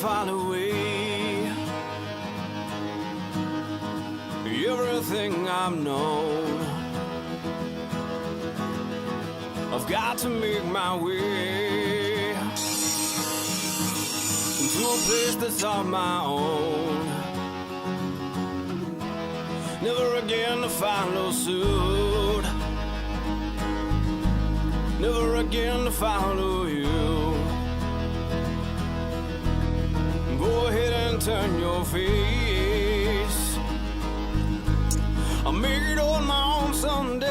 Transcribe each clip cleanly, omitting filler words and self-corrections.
find a way. Everything I've known, I've got to make my way into a place that's of my own. Never again to follow suit, never again to follow you. Go ahead and turn your face, I'll make it on my own someday.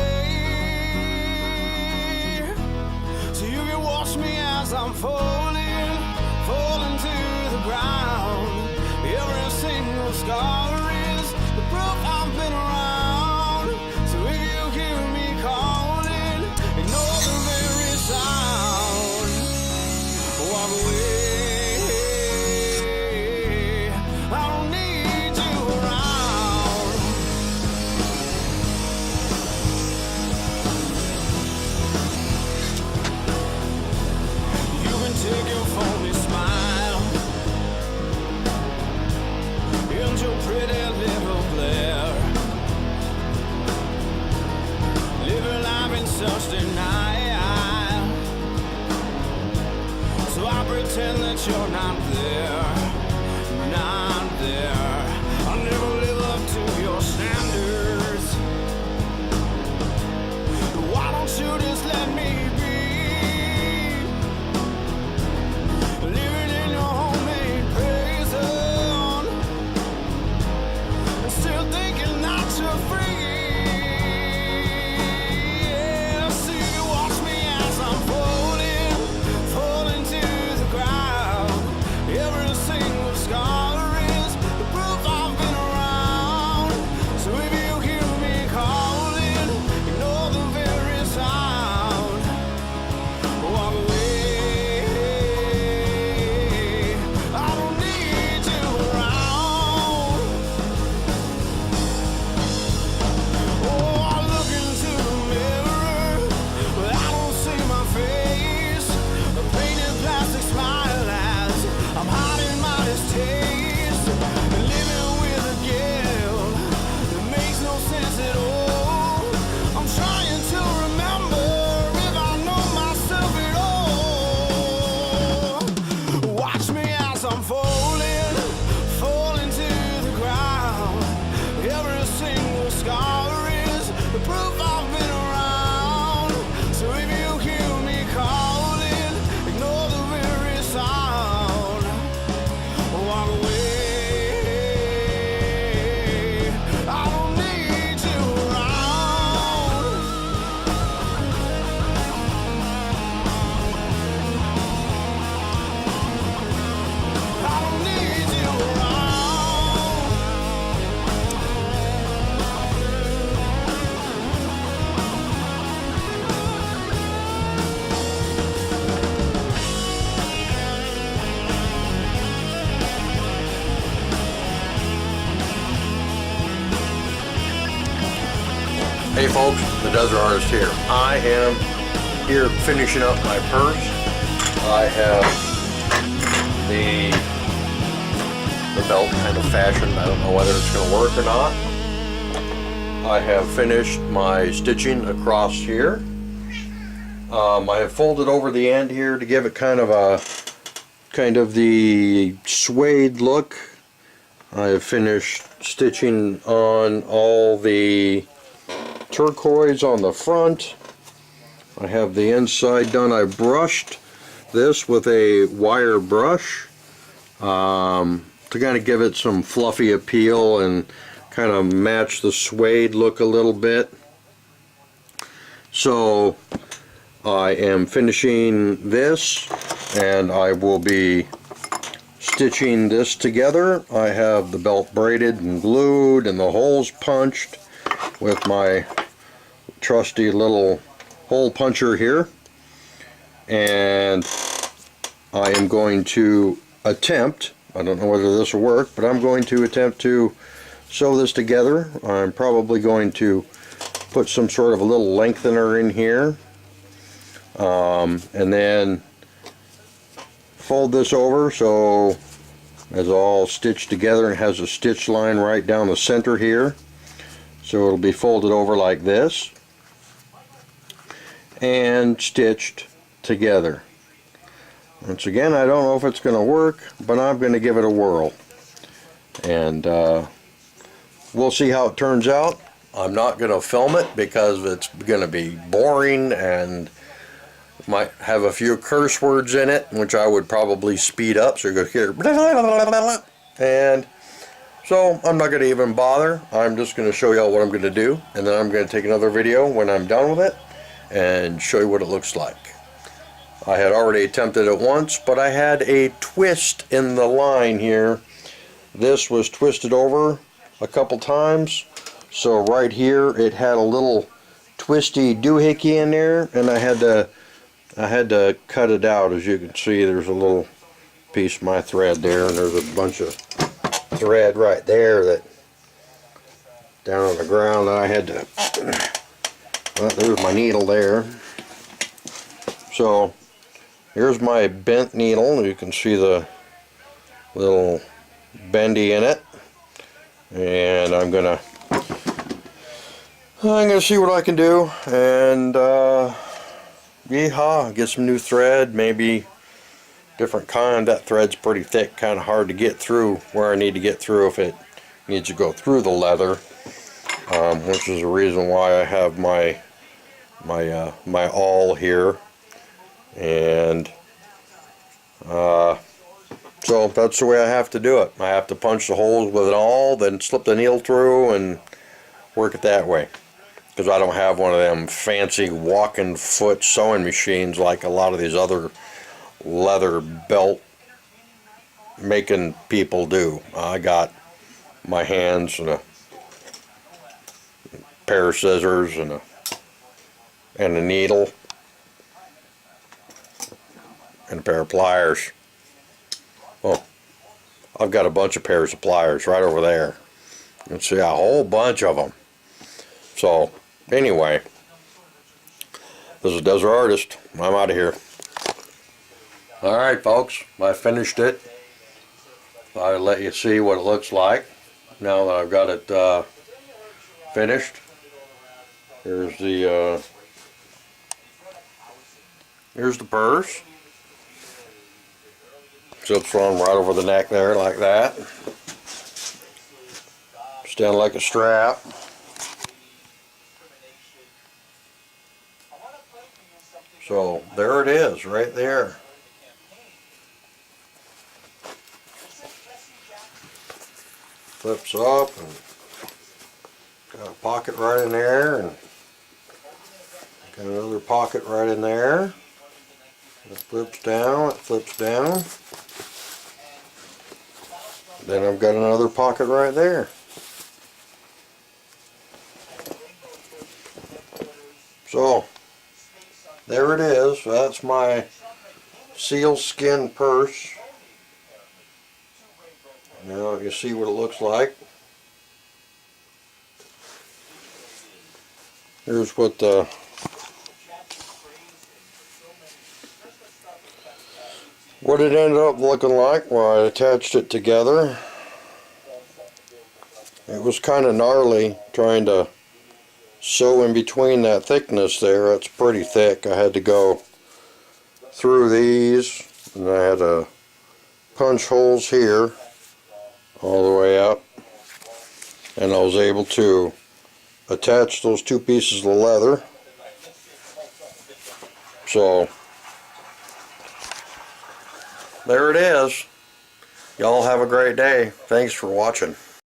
So you can watch me as I'm falling, falling to the ground. Every single scar is the proof I've been around. So if you hear me calling, ignore the very sound. Walk away. I don't need you around. You can take your phony smile and your pretty little glare, live your life in such denial, so I pretend that you're not there, not there. I'll never live up to your standards. Why don't you just let me be, living in your homemade prison, and still thinking that you're free. Yeah, so you watch me as I'm falling, falling to the ground. Every single scar is the proof I've been around. So if you hear me calling, ignore the very sound. Walk away. I don't need you around. Oh, I look into the mirror, but I don't see my face. A painted plastic smile as I'm hiding my distaste, and living with a guilt that makes no sense at all. I'm trying to remember if I know myself at all. Watch me as I'm falling, falling to the ground. Every single scar is the proof I've been around. So if you hear me calling, ignore the very sound. Walk away. I don't need you around. I don't need you around. Hey folks, the Desert Artist here. I am here finishing up my purse. I have the belt kind of fashioned. I don't know whether it's going to work or not. I have finished my stitching across here. I have folded over the end here to give it kind of the suede look. I have finished stitching on all the turquoise on the front. I have the inside done. I brushed this with a wire brush to kind of give it some fluffy appeal and kind of match the suede look a little bit. So I am finishing this, and I will be stitching this together. I have the belt braided and glued and the holes punched with my trusty little hole puncher here, and I am going to attempt, I don't know whether this will work, but I'm going to attempt to sew this together. I'm probably going to put some sort of a little lengthener in here, and then fold this over so It's all stitched together and has a stitch line right down the center here. So it'll be folded over like this and stitched together. Once again, I don't know if it's going to work, but I'm going to give it a whirl. And we'll see how it turns out. I'm not going to film it because it's going to be boring and might have a few curse words in it, which I would probably speed up, so you're going to hear, and so I'm not going to even bother. I'm just going to show you all what I'm going to do, and then I'm going to take another video when I'm done with it and show you what it looks like. I had already attempted it once, but I had a twist in the line here. This was twisted over a couple times, so right here it had a little twisty doohickey in there, and I had to cut it out. As you can see, there's a little piece of my thread there, and there's a bunch of thread right there that down on the ground that I had to, well, there's my needle there. So here's my bent needle. You can see the little bendy in it, and I'm gonna see what I can do, and yeehaw, get some new thread, maybe different kind. That thread's pretty thick, kind of hard to get through where I need to get through if it needs to go through the leather, which is the reason why I have my awl here. And so that's the way I have to do it. I have to punch the holes with an awl, then slip the needle through and work it that way, because I don't have one of them fancy walking foot sewing machines like a lot of these other leather belt making people do. I got my hands and a pair of scissors and a needle and a pair of pliers. Oh, I've got a bunch of pairs of pliers right over there. You can see a whole bunch of them. So anyway, this is Desert Artist. I'm out of here. Alright folks, I finished it. I'll let you see what it looks like now that I've got it finished. Here's the purse. Zips on right over the neck there like that. Stand like a strap. So there it is, right there. Flips up and got a pocket right in there, and got another pocket right in there. It flips down, it flips down. Then I've got another pocket right there. So there it is. That's my sealskin purse. Now you see what it looks like. Here's what it ended up looking like when I attached it together. It was kind of gnarly trying to sew in between that thickness there. It's pretty thick. I had to go through these, and I had to punch holes here all the way up, and I was able to attach those two pieces of leather. So there it is. Y'all have a great day. Thanks for watching.